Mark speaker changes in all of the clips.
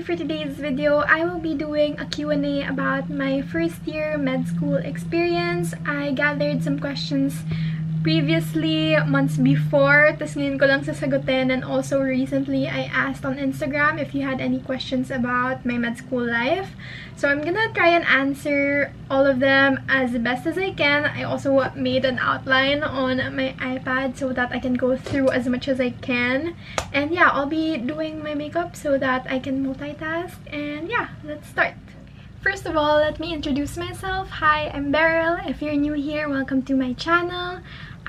Speaker 1: And for today's video, I will be doing a Q&A about my first year med school experience. I gathered some questions previously, months before, tas ngayon ko lang sasagutin, and also recently I asked on Instagram if you had any questions about my med school life. So I'm gonna try and answer all of them as best as I can. I also made an outline on my iPad so that I can go through as much as I can. And yeah, I'll be doing my makeup so that I can multitask. And yeah, let's start. First of all, let me introduce myself. Hi, I'm Beryl. If you're new here, welcome to my channel.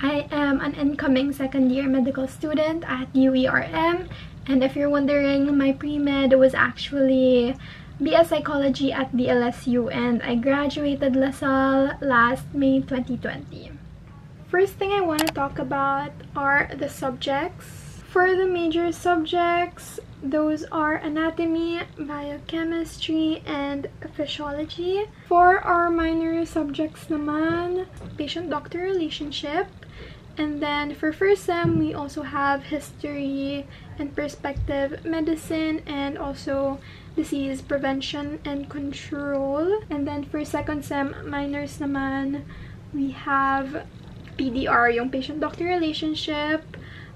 Speaker 1: I am an incoming second-year medical student at UERM. And if you're wondering, my pre-med was actually BS Psychology at DLSU, and I graduated LaSalle last May 2020. First thing I want to talk about are the subjects. For the major subjects, those are anatomy, biochemistry, and physiology. For our minor subjects naman, patient-doctor relationship. And then for first sem, we also have history and perspective medicine, and also disease prevention and control. And then for second sem minors naman, we have PDR, yung patient-doctor relationship,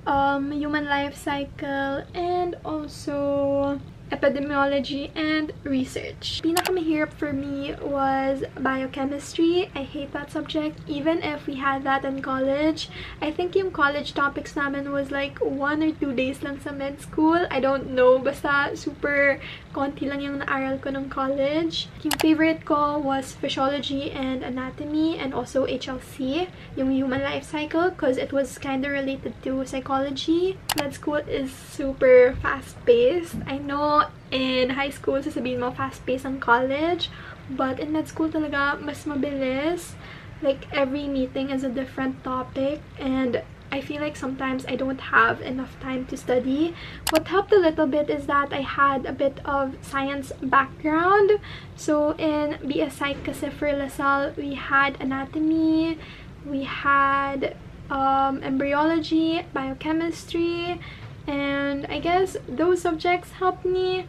Speaker 1: human life cycle, and also epidemiology and research. Pinakamahirap for me was biochemistry. I hate that subject, even if we had that in college. I think yung college topics namin was like 1 or 2 days lang sa med school. I don't know, basta super konti lang yung naaral ko ng college. Yung favorite ko was physiology and anatomy, and also HLC, yung human life cycle, because it was kind of related to psychology. Med school is super fast-paced. I know in high school, sasabihin mo fast-paced ang college, but in med school talaga mas mabilis. Like, every meeting is a different topic, and I feel like sometimes I don't have enough time to study. What helped a little bit is that I had a bit of science background. So in BS Psych kasi for LaSalle, we had anatomy, we had embryology, biochemistry, and I guess those subjects helped me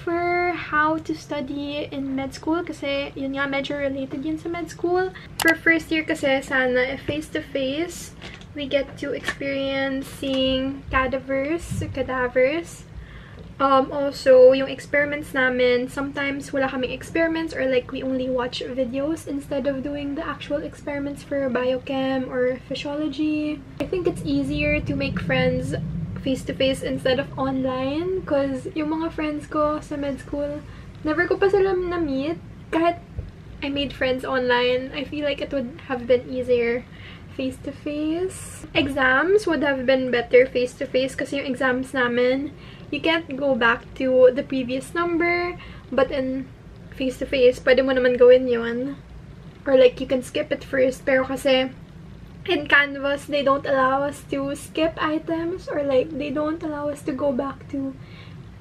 Speaker 1: for how to study in med school kasi yun nga, medyo related yun sa med school. For first year kasi, sana face-to-face, we get to experience seeing cadavers. Also, yung experiments namin, sometimes wala kaming experiments, or like we only watch videos instead of doing the actual experiments for biochem or physiology. I think it's easier to make friends face-to-face instead of online, because yung mga friends ko sa med school, never ko pa sila na-meet. Kahit I made friends online, I feel like it would have been easier face-to-face. Exams would have been better face-to-face kasi yung exams namin, you can't go back to the previous number, but in face-to-face, pwede mo naman gawin yun. Or like, you can skip it first, pero kasi in Canvas, they don't allow us to skip items, or like, they don't allow us to go back to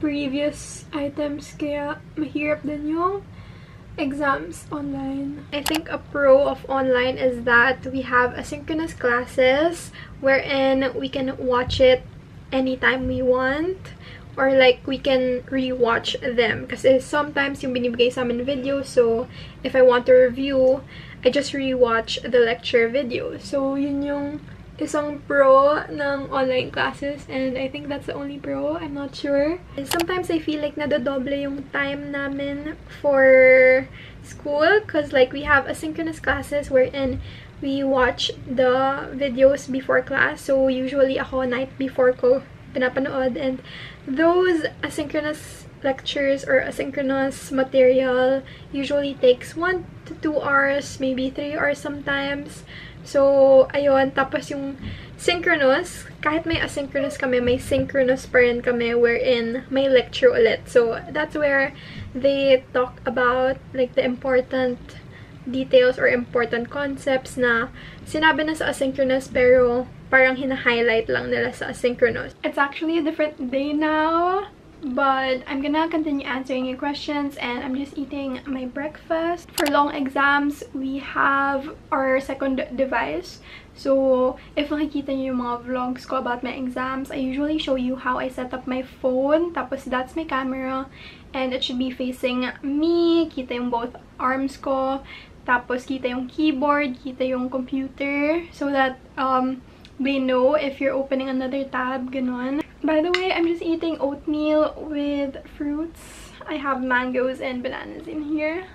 Speaker 1: previous items, kaya mahirap din yung exams online. I think a pro of online is that we have asynchronous classes wherein we can watch it anytime we want, or like we can rewatch them kasi sometimes yung binibigay sa amin video, so if I want to review, I just rewatch the lecture video. So yun yung isang pro ng online classes, and I think that's the only pro. I'm not sure. And sometimes I feel like nadodoble yung time namin for school, because like we have asynchronous classes wherein we watch the videos before class. So usually ako night before ko pinapanood, and those asynchronous lectures or asynchronous material usually takes 1 to 2 hours, maybe 3 hours sometimes. So, ayun. Tapos yung synchronous, kahit may asynchronous kami, may synchronous pa rin kami wherein may lecture ulit. So, that's where they talk about like the important details or important concepts na sinabi na sa asynchronous pero parang hina-highlight lang nila sa asynchronous. It's actually a different day now. but I'm gonna continue answering your questions, and I'm just eating my breakfast. For long exams, we have our second device. So if makikita niyo yung mga vlogs ko about my exams, I usually show you how I set up my phone. Tapos that's my camera, and it should be facing me. Kita yung both arms ko. Tapos kita yung keyboard, kita yung computer, so that they know if you're opening another tab, ganon. By the way, I'm just eating oatmeal with fruits. I have mangoes and bananas in here.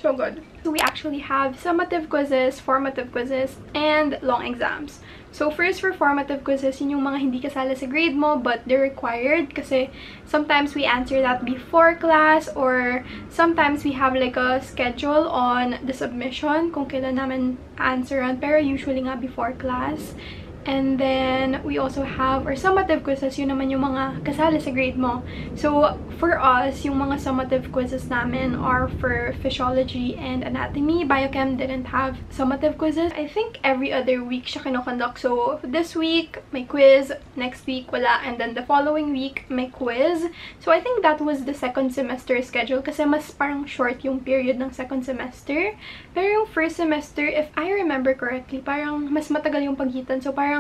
Speaker 1: So good. So we actually have summative quizzes, formative quizzes, and long exams. So first, for formative quizzes, yun yung mga hindi kasali sa grade mo but they're required kasi sometimes we answer that before class, or sometimes we have like a schedule on the submission kung kailan namin answeran, pero usually nga before class. And then we also have our summative quizzes, yun naman yung mga kasali sa grade mo. So for us, yung mga summative quizzes namin are for physiology and anatomy. Biochem didn't have summative quizzes. I think every other week siya kinoconduct. So this week, may quiz. Next week, wala. And then the following week, may quiz. So I think that was the second semester schedule kasi mas parang short yung period ng second semester. Pero yung first semester, if I remember correctly, parang mas matagal yung pagitan. So parang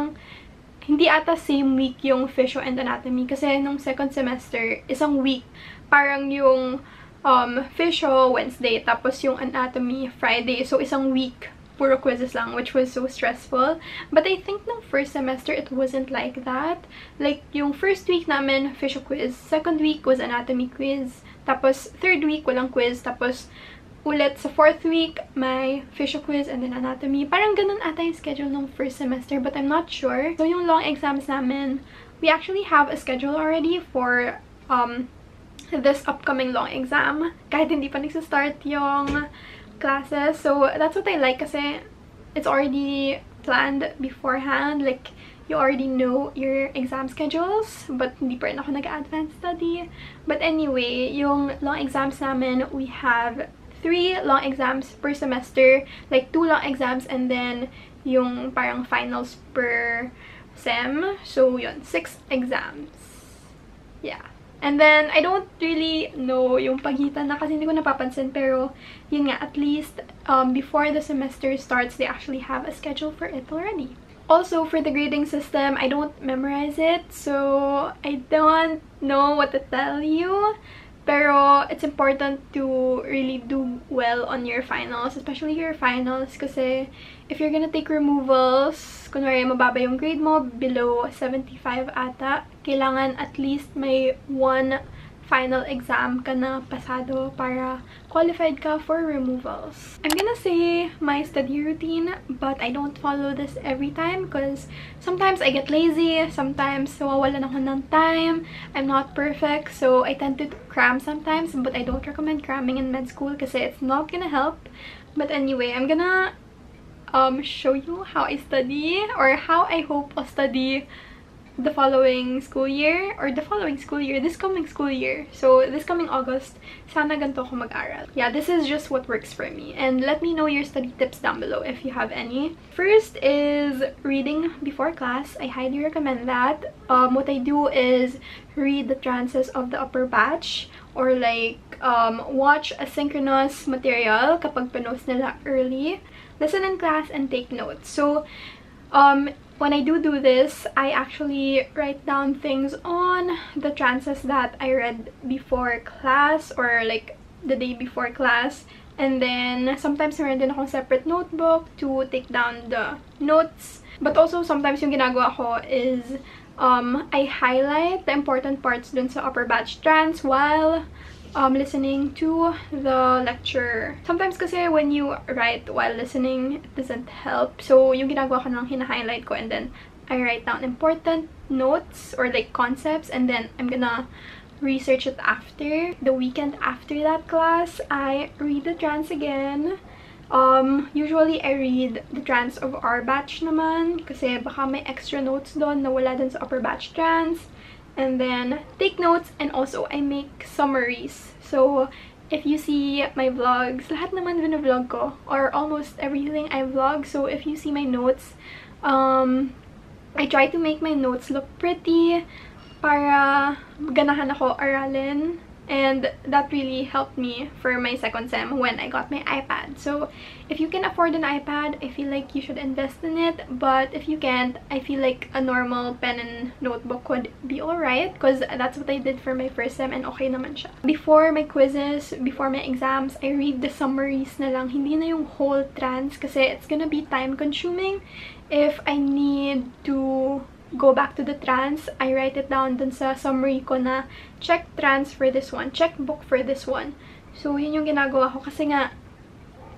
Speaker 1: hindi ata same week yung physio and anatomy kasi nung second semester, isang week. Parang yung physio Wednesday, tapos yung anatomy Friday. So isang week, puro quizzes lang, which was so stressful. But I think nung first semester, it wasn't like that. Like, yung first week namin, physio quiz. Second week was anatomy quiz. Tapos third week, walang quiz. Tapos ulit sa fourth week, may physio quiz and then anatomy. Parang ganun ata yung schedule ng first semester, but I'm not sure. So yung long exams namin, we actually have a schedule already for this upcoming long exam. Kahit hindi pa nagsastart yung classes. So that's what I like kasi it's already planned beforehand. Like, you already know your exam schedules, but hindi pa rin ako nag-advance study. But anyway, yung long exams namin, we have 3 long exams per semester, like 2 long exams and then yung parang finals per sem. So yun, 6 exams. Yeah. And then I don't really know yung pagitan na kasi hindi ko napapansin, pero yun nga, at least before the semester starts, they actually have a schedule for it already. Also, for the grading system, I don't memorize it, so I don't know what to tell you. Pero it's important to really do well on your finals, especially your finals, kasi if you're gonna take removals, kunwari mababa yung grade mo, below 75 ata, kailangan at least may 1 final exam ka na pasado para qualified ka for removals. I'm gonna say my study routine, but I don't follow this every time because sometimes I get lazy, sometimes nawawalan ako ng time, I'm not perfect, so I tend to cram sometimes, but I don't recommend cramming in med school kasi it's not gonna help. But anyway, I'm gonna show you how I study, or how I hope I'll study the following school year, or the following school year, this coming school year. So this coming August, sana ganito ako mag-aral. Yeah, this is just what works for me. And let me know your study tips down below if you have any. First is reading before class. I highly recommend that. What I do is read the trances of the upper batch, or like watch asynchronous material kapag pinost nila early, listen in class, and take notes. So when I do this, I actually write down things on the trances that I read before class, or like the day before class. And then sometimes meron din akong separate notebook to take down the notes. But also sometimes yung ginagawa ko is I highlight the important parts dun sa upper batch trans while listening to the lecture. Sometimes kasi when you write while listening, it doesn't help. So yung ginagawa ko nang hina-highlight ko, and then I write down important notes or like concepts, and then I'm gonna research it after. The weekend after that class, I read the trans again. Usually I read the trans of our batch naman kasi baka may extra notes doon na wala dun sa upper batch trans. And then take notes, and also I make summaries. So if you see my vlogs, lahat naman vlog ko, or almost everything I vlog. So if you see my notes, I try to make my notes look pretty. para ganahan ako aralin. And that really helped me for my second sem when I got my iPad. So if you can afford an iPad, I feel like you should invest in it. But if you can't, I feel like a normal pen and notebook would be alright, because that's what I did for my first sem and okay naman siya. Before my quizzes, before my exams, I read the summaries na lang, hindi na yung whole trans, kasi it's gonna be time consuming. If I need to go back to the trans, I write it down dun sa summary ko na check trans for this one, check book for this one. So yun yung ginagawa ko, kasi nga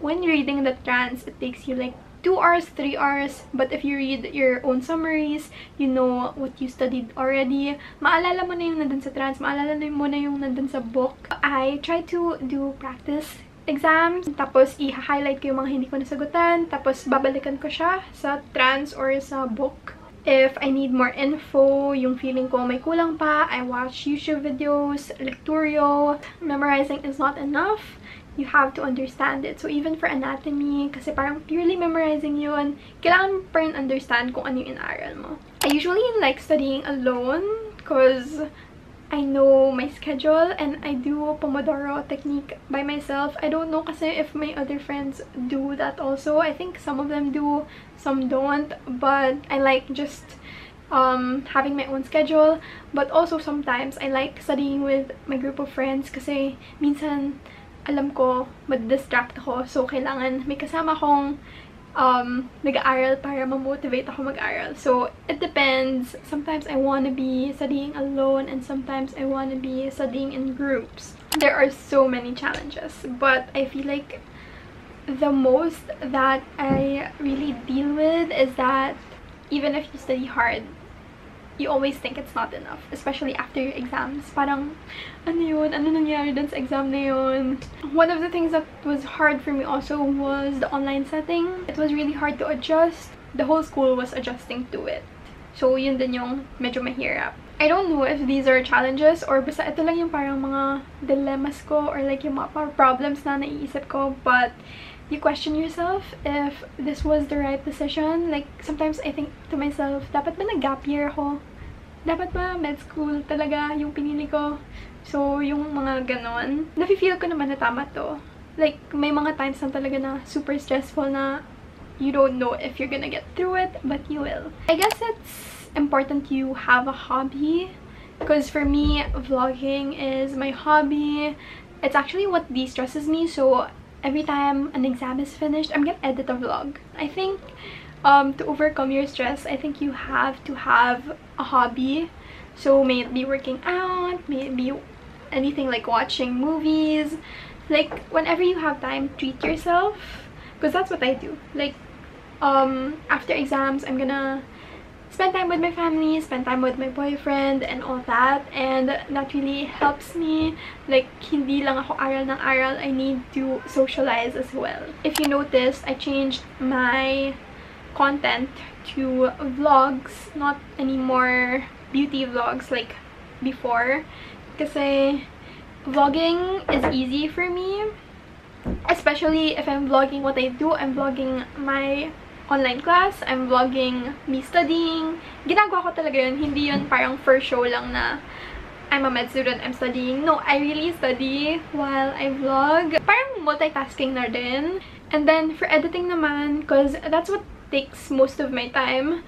Speaker 1: when reading the trans, it takes you like 2 hours, 3 hours. But if you read your own summaries, you know what you studied already. Maalala mo na yung nandun sa trans, maalala mo na yung nandun sa book. I try to do practice exams, tapos i-highlight ko yung mga hindi ko nasagutan, tapos babalikan ko siya sa trans or sa book. If I need more info, yung feeling ko may kulang pa, I watch YouTube videos, lecturio. Memorizing is not enough. You have to understand it. So even for anatomy, kasi parang purely memorizing yun, kailangan pa rin understand kung ano yung inaaral mo. I usually like studying alone because I know my schedule and I do Pomodoro technique by myself. I don't know kasi if my other friends do that also. I think some of them do, some don't, but I like just having my own schedule. But also sometimes I like studying with my group of friends kasi minsan alam ko mad-distract ako, so kailangan may kasama akong nag-aaral para ma-motivate ako mag-aral. So it depends. Sometimes I want to be studying alone and sometimes I want to be studying in groups. There are so many challenges, but I feel like the most that I really deal with is that even if you study hard, you always think it's not enough, especially after your exams. Parang, ano yun? Ano nangyari dun sa exam na yun? One of the things that was hard for me also was the online setting. It was really hard to adjust. The whole school was adjusting to it. So, yun din yung medyo mahirap. I don't know if these are challenges or basta ito lang yung parang mga dilemmas ko or like yung mga problems na naiisip ko, but you question yourself if this was the right decision. Like, sometimes I think to myself, dapat ba nag-gap year ako? Dapat ba med school talaga yung pinili ko? So, yung mga ganon. Nafe-feel ko naman na tama to. Like, may mga times na talaga na super stressful na you don't know if you're gonna get through it, but you will. I guess it's important you have a hobby, because for me, vlogging is my hobby. It's actually what de-stresses me, so every time an exam is finished, I'm gonna edit a vlog. I think to overcome your stress, I think you have to have a hobby. So may it be working out, may it be anything like watching movies. Like, whenever you have time, treat yourself, because that's what I do. Like, after exams, I'm gonna spend time with my family, spend time with my boyfriend, and all that. And that really helps me. Like, hindi lang ako aral ng aral, I need to socialize as well. If you noticed, I changed my content to vlogs, not anymore beauty vlogs like before. Kasi vlogging is easy for me, especially if I'm vlogging what I do. I'm vlogging my online class, I'm vlogging me studying. Ginagawa ko talaga yun. Hindi yun parang first show lang na I'm a med student, I'm studying. No, I really study while I vlog. Parang multitasking na din. And then for editing naman, because that's what takes most of my time.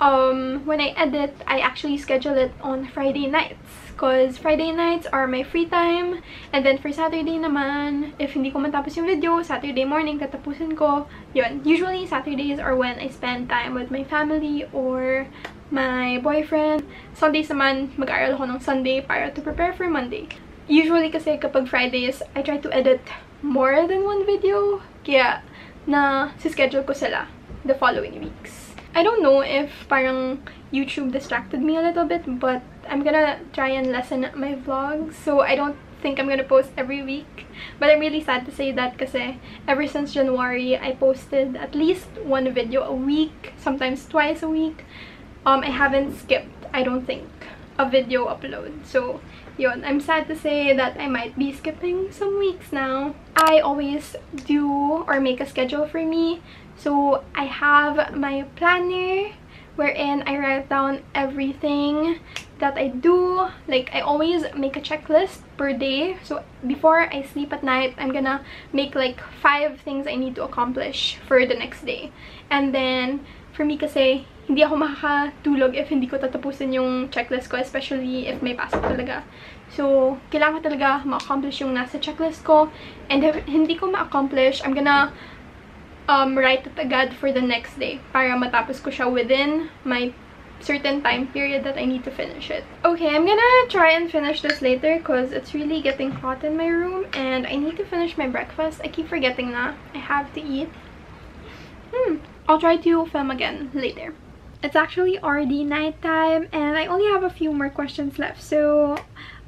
Speaker 1: When I edit, I actually schedule it on Friday nights, because Friday nights are my free time. And then for Saturday naman, if hindi ko matapos yung video, Saturday morning tatapusin ko. Yun. Usually Saturdays are when I spend time with my family or my boyfriend. Sundays naman, mag-aaral ako ng Sunday para to prepare for Monday. Usually kasi kapag Fridays, I try to edit more than one video, kaya na si-schedule ko sila the following weeks. I don't know if parang YouTube distracted me a little bit, but I'm gonna try and lessen my vlogs, so I don't think I'm gonna post every week. But I'm really sad to say that kasi ever since January, I posted at least one video a week, sometimes twice a week. I haven't skipped, I don't think, a video upload. So yun, I'm sad to say that I might be skipping some weeks now. I always do or make a schedule for me. So I have my planner wherein I write down everything that I do. Like, I always make a checklist per day. So before I sleep at night, I'm gonna make like 5 things I need to accomplish for the next day. And then for me kasi, hindi ako makakatulog if hindi ko tatapusin yung checklist ko, especially if may pasok talaga. So, kailangan ko talaga ma-accomplish yung nasa checklist ko. And if hindi ko ma-accomplish, I'm gonna write it agad for the next day para matapos ko siya within my certain time period that I need to finish it. Okay, I'm gonna try and finish this later because it's really getting hot in my room and I need to finish my breakfast. I keep forgetting na I have to eat. I'll try to film again later. It's actually already nighttime and I only have a few more questions left, so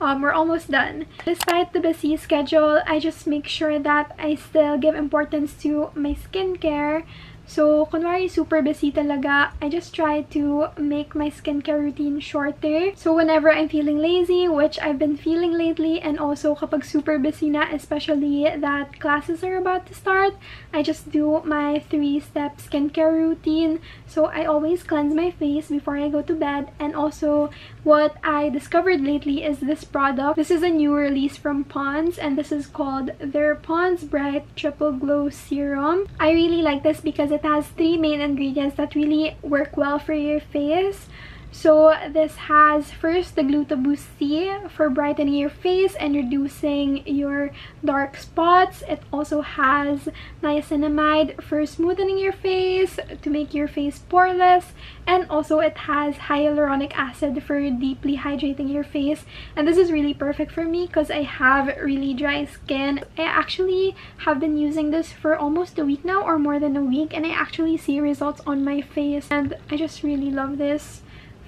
Speaker 1: we're almost done. Despite the busy schedule, I just make sure that I still give importance to my skincare. So, kunwari super busy talaga, I just try to make my skincare routine shorter. So, whenever I'm feeling lazy, which I've been feeling lately, and also kapag super busy na, especially that classes are about to start, I just do my 3-step skincare routine. So, I always cleanse my face before I go to bed. And also, what I discovered lately is this product. This is a new release from Pond's, and this is called their Pond's Bright Triple Glow Serum. I really like this because it has 3 main ingredients that really work well for your face. So this has first the Glutaboost C for brightening your face and reducing your dark spots. It also has niacinamide for smoothing your face to make your face poreless, and also it has hyaluronic acid for deeply hydrating your face. And this is really perfect for me because I have really dry skin. I actually have been using this for almost a week now, or more than a week, and I actually see results on my face, and I just really love this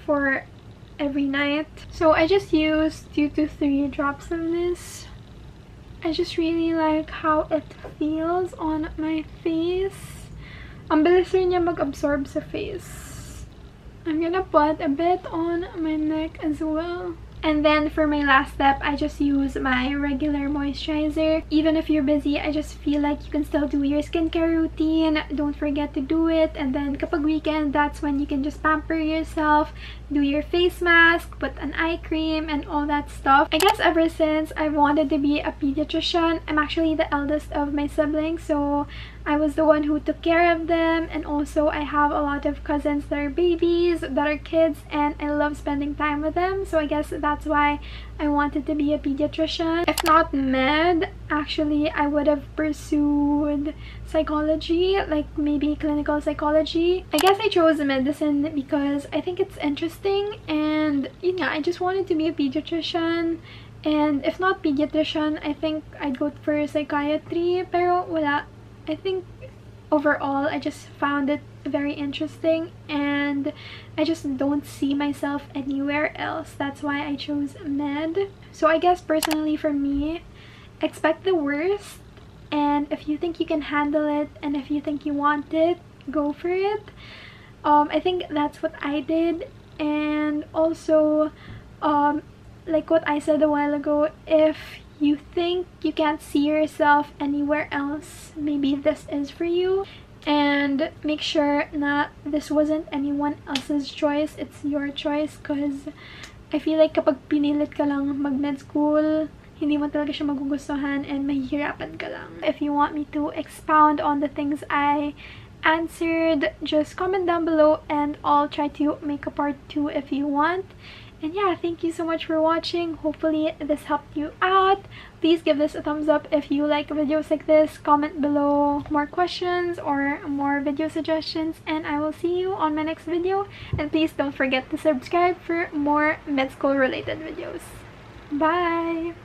Speaker 1: for every night. So I just use 2 to 3 drops of this. I just really like how it feels on my face. Ang bilis rin niya mag-absorb sa face. I'm gonna put a bit on my neck as well. And then for my last step, I just use my regular moisturizer. Even if you're busy, I just feel like you can still do your skincare routine. Don't forget to do it. And then kapag weekend, that's when you can just pamper yourself, do your face mask, put an eye cream, and all that stuff. I guess ever since I've wanted to be a pediatrician, I'm actually the eldest of my siblings, so I was the one who took care of them. And also I have a lot of cousins that are babies, that are kids, and I love spending time with them. So I guess that's why I wanted to be a pediatrician. If not med, actually I would have pursued psychology, like maybe clinical psychology. I guess I chose medicine because I think it's interesting, and yeah, I just wanted to be a pediatrician. And if not pediatrician, I think I'd go for psychiatry, pero wala. I think overall I just found it very interesting and I just don't see myself anywhere else. That's why I chose med. So I guess personally for me, expect the worst, and if you think you can handle it and if you think you want it, go for it. I think that's what I did. And also like what I said a while ago, if you think you can't see yourself anywhere else, maybe this is for you. And make sure that this wasn't anyone else's choice, it's your choice, because I feel like kapag pinilit ka lang mag-med school, hindi mo talaga siya magugustuhan and mahihirapan ka lang. If you want me to expound on the things I answered, just comment down below and I'll try to make a part 2 if you want. And yeah, thank you so much for watching. Hopefully this helped you out. Please give this a thumbs up if you like videos like this. Comment below more questions or more video suggestions, and I will see you on my next video. And please don't forget to subscribe for more med school related videos. Bye!